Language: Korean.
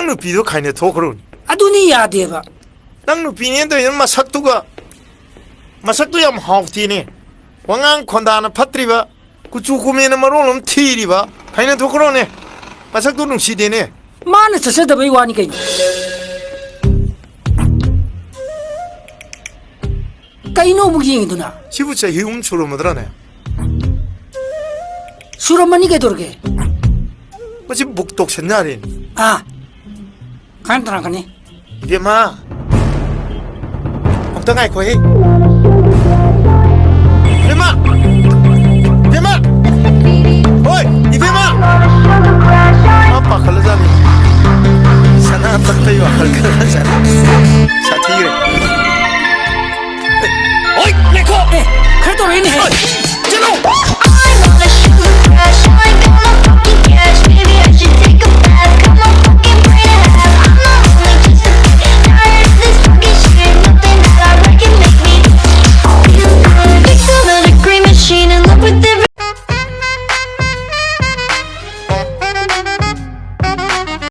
누피도 가이네 토크론 아두니 야데바 낭 누피니도 이 마삭도 얌 하우티네 왕앙 콘다나 파트리바 구추쿠메나 마롤럼 티리바 가이네 토크론네 마삭도 능시데네 마나 서서다 베이와니 게 까이노 무기잉이두나 시부차 히움초로 뭐더라네 수라마니 게 도르게 뭐지 목독 셨나린 아 간다나 가네 이게마 엉덩아이 거해 이베마 이베마 어이 이베마 아빠 갈라자니 사나 딱따이와 갈라자니 사티그래 어이 내코 에 칼도레네 찌롱 I wanna shoot, crash, I